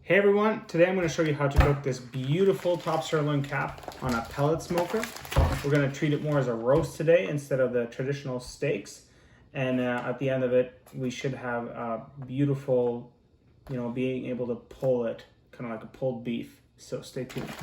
Hey everyone, today I'm going to show you how to cook this beautiful top sirloin cap on a pellet smoker. We're going to treat it more as a roast today instead of the traditional steaks. And at the end of it, we should have a beautiful, being able to pull it, kind of like a pulled beef. So stay tuned.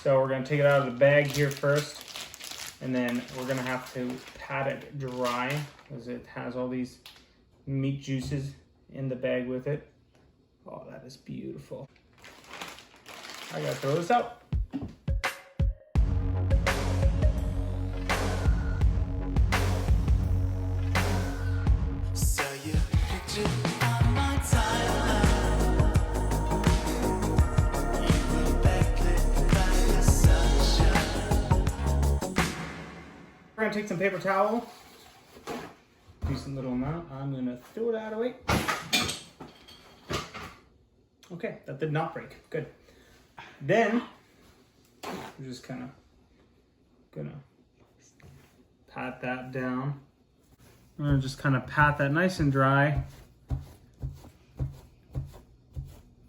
So we're going to take it out of the bag here first, and then we're going to have to pat it dry as it has all these meat juices in the bag with it. Oh, that is beautiful. I gotta throw this out. We're gonna take some paper towel, decent little amount. I'm gonna throw it out of the way. Okay, that did not break. Good. Then we're just kind of gonna pat that down. We're gonna just kind of pat that nice and dry.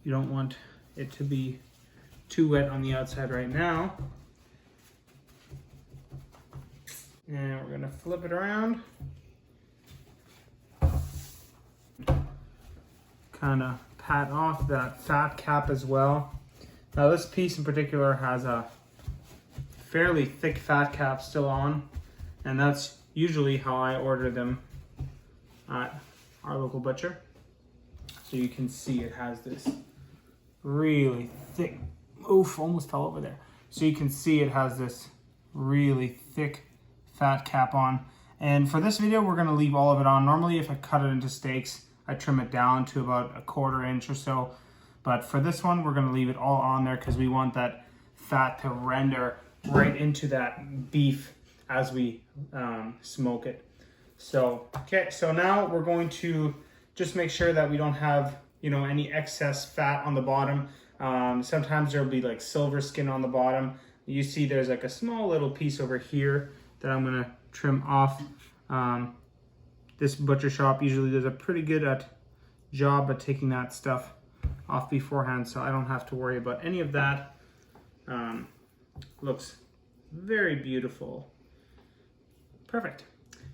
You don't want it to be too wet on the outside right now. And we're gonna flip it around. Kind of pat off that fat cap as well. Now this piece in particular has a fairly thick fat cap still on, and that's usually how I order them at our local butcher. So you can see it has this really thick, oof, almost fell over there. So you can see it has this really thick fat cap on. And for this video, we're gonna leave all of it on. Normally if I cut it into steaks, I trim it down to about 1/4 inch or so. But for this one, we're gonna leave it all on there because we want that fat to render right into that beef as we smoke it. So, okay, so now we're going to just make sure that we don't have, any excess fat on the bottom. Sometimes there'll be like silver skin on the bottom. You see there's like a small little piece over here that I'm gonna trim off. This butcher shop usually does a pretty good job at taking that stuff off beforehand, so I don't have to worry about any of that. Looks very beautiful. Perfect.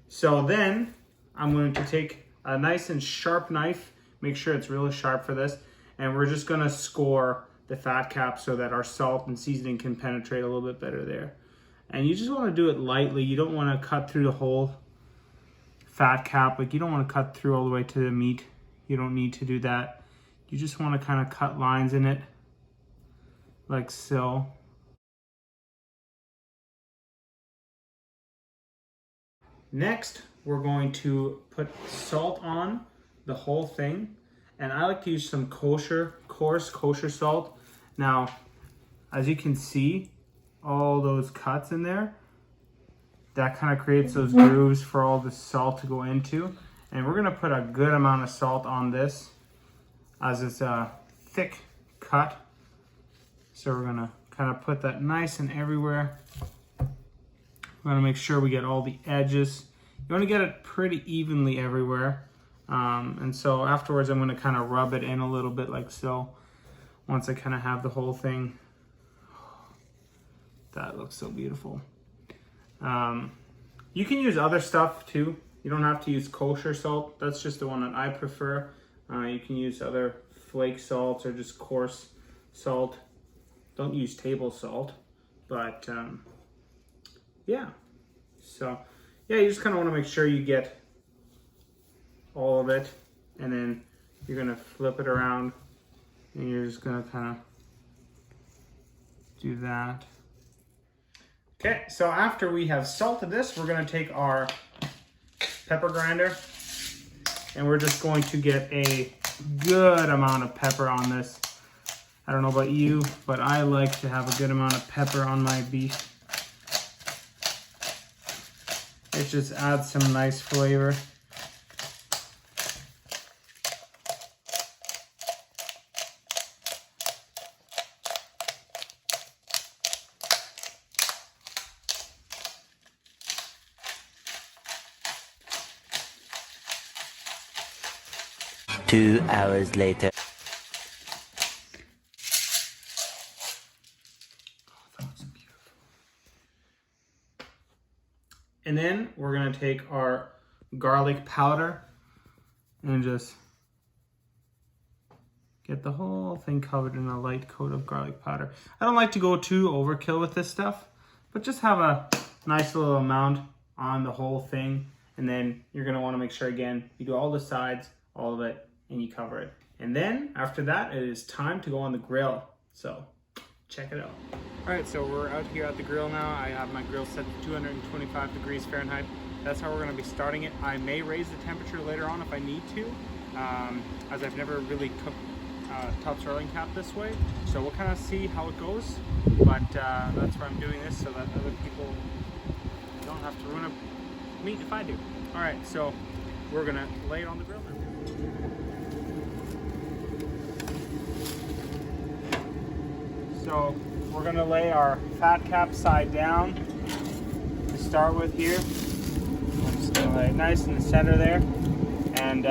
So then I'm going to take a nice and sharp knife, make sure it's really sharp for this, and we're just gonna score the fat cap so that our salt and seasoning can penetrate a little bit better there. And you just want to do it lightly. You don't want to cut through the whole fat cap. Like, you don't want to cut through all the way to the meat. You don't need to do that. You just want to kind of cut lines in it like so. Next, we're going to put salt on the whole thing. And I like to use some coarse kosher salt. Now, as you can see, all those cuts in there, that kind of creates those grooves for all the salt to go into. And we're gonna put a good amount of salt on this as it's a thick cut. So we're gonna kind of put that nice and everywhere. We're gonna make sure we get all the edges. You wanna get it pretty evenly everywhere. And so afterwards I'm gonna kind of rub it in a little bit like so. Once I kind of have the whole thing. That looks so beautiful. You can use other stuff too. You don't have to use kosher salt. That's just the one that I prefer. You can use other flake salts or just coarse salt. Don't use table salt, but yeah. So yeah, you just kind of want to make sure you get all of it, and then you're gonna flip it around, and you're just gonna kind of do that. Okay, so after we have salted this, we're gonna take our pepper grinder, and we're just going to get a good amount of pepper on this. I don't know about you, but I like to have a good amount of pepper on my beef. It just adds some nice flavor. 2 hours later. And then we're gonna take our garlic powder and just get the whole thing covered in a light coat of garlic powder. I don't like to go too overkill with this stuff, but just have a nice little amount on the whole thing. And then you're gonna wanna make sure, again, you do all the sides, all of it, and you cover it. And then after that, it is time to go on the grill. So check it out. All right, so we're out here at the grill now. I have my grill set to 225 degrees Fahrenheit. That's how we're gonna be starting it. I may raise the temperature later on if I need to, as I've never really cooked top Sirloin Cap this way. So we'll kind of see how it goes, but that's why I'm doing this, so that other people don't have to ruin a meat if I do. All right, so we're gonna lay it on the grill now. So we're gonna lay our fat cap side down to start with here. I'm just gonna lay it nice in the center there. And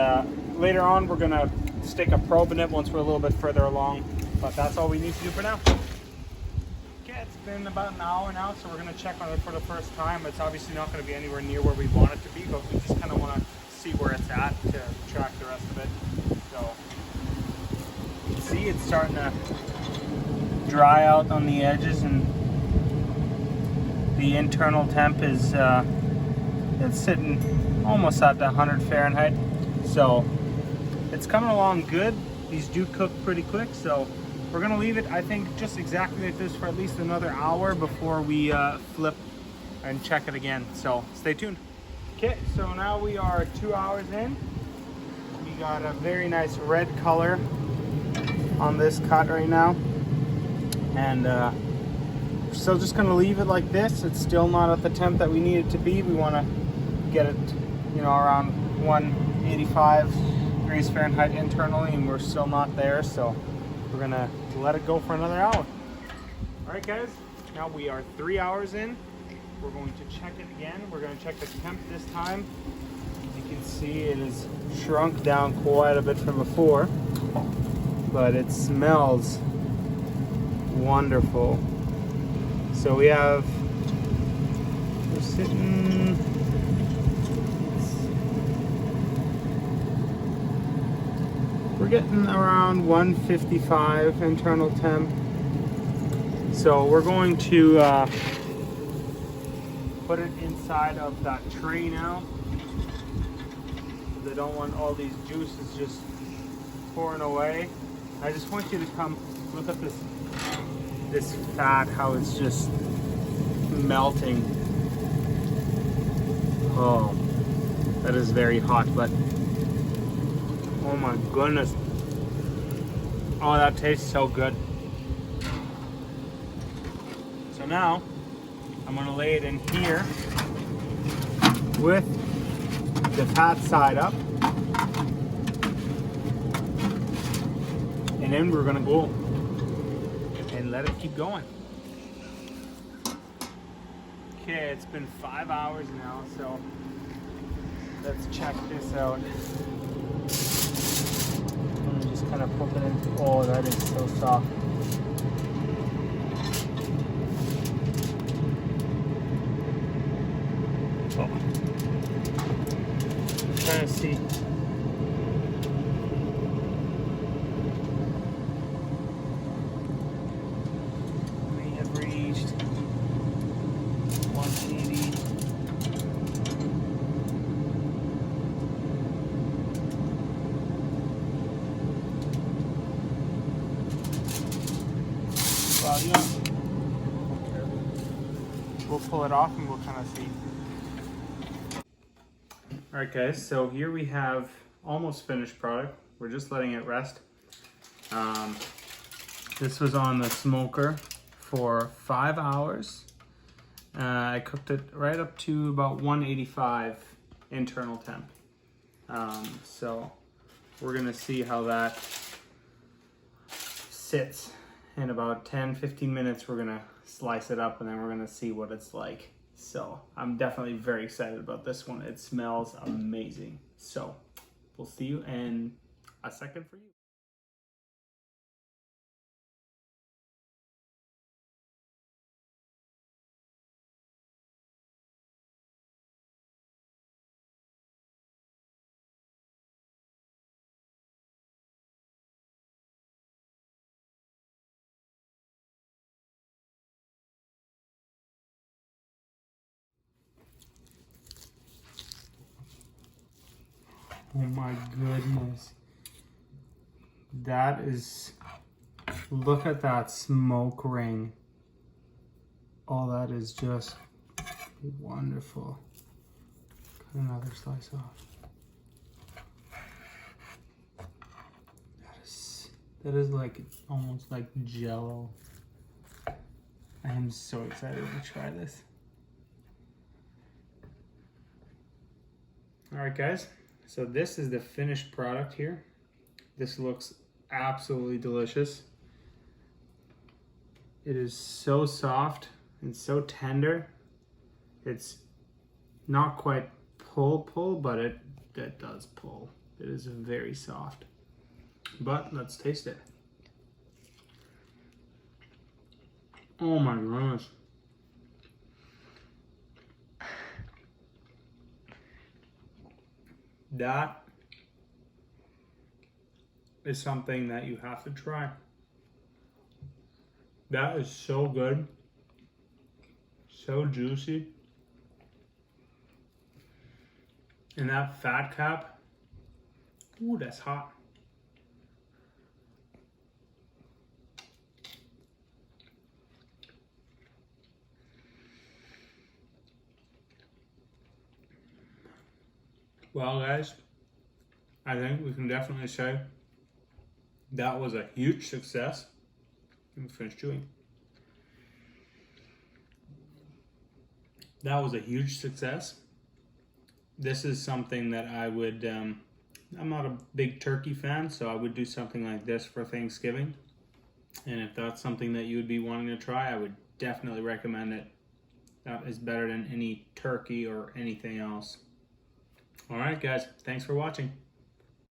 later on, we're gonna stick a probe in it once we're a little bit further along, but that's all we need to do for now. Okay, it's been about an hour now, so we're gonna check on it for the first time. It's obviously not gonna be anywhere near where we want it to be, but we just kind of wanna see where it's at to track the rest of it. So you can see it's starting to dry out on the edges, and the internal temp is it's sitting almost at the 100 Fahrenheit. So it's coming along good. These do cook pretty quick, so we're gonna leave it, I think, just exactly like this for at least another hour before we flip and check it again. So stay tuned. Okay, so now we are 2 hours in. We got a very nice red color on this cut right now. And we're still just gonna leave it like this. It's still not at the temp that we need it to be. We wanna get it, you know, around 185 degrees Fahrenheit internally, and we're still not there. So we're gonna let it go for another hour. All right, guys, now we are 3 hours in. We're going to check it again. We're gonna check the temp this time. As you can see, it has shrunk down quite a bit from before, but it smells wonderful. So we're sitting, we're getting around 155 internal temp. So we're going to put it inside of that tray now. I don't want all these juices just pouring away. I just want you to come look at this fat, how it's just melting. Oh, that is very hot, but oh my goodness. Oh, that tastes so good. So now I'm gonna lay it in here with the fat side up, and then we're gonna go and let it keep going. Okay, it's been 5 hours now, so let's check this out. Let me just kind of pop it in. Oh, that is so soft. Oh. I'm trying to see. We have reached 180. Well, yeah. We'll pull it off and we'll kind of see. All right, guys, so here we have almost finished product. We're just letting it rest. This was on the smoker for 5 hours. I cooked it right up to about 185 internal temp. So we're gonna see how that sits. In about 10-15 minutes, we're gonna slice it up and then we're gonna see what it's like. So I'm definitely very excited about this one. It smells amazing. So we'll see you in a second for you. Oh my goodness. That is, look at that smoke ring. Oh, that is just wonderful. Cut another slice off. That is like almost like jello. I am so excited to try this. All right, guys. So this is the finished product here. This looks absolutely delicious. It is so soft and so tender. It's not quite pull, but it does pull. It is very soft. But let's taste it. Oh my goodness. That is something that you have to try. That is so good. So juicy. And that fat cap, ooh, that's hot. Well, guys, I think we can definitely say that was a huge success. Let me finish chewing. That was a huge success. This is something that I would, I'm not a big turkey fan, so I would do something like this for Thanksgiving. And if that's something that you would be wanting to try, I would definitely recommend it. That is better than any turkey or anything else. All right, guys, thanks for watching.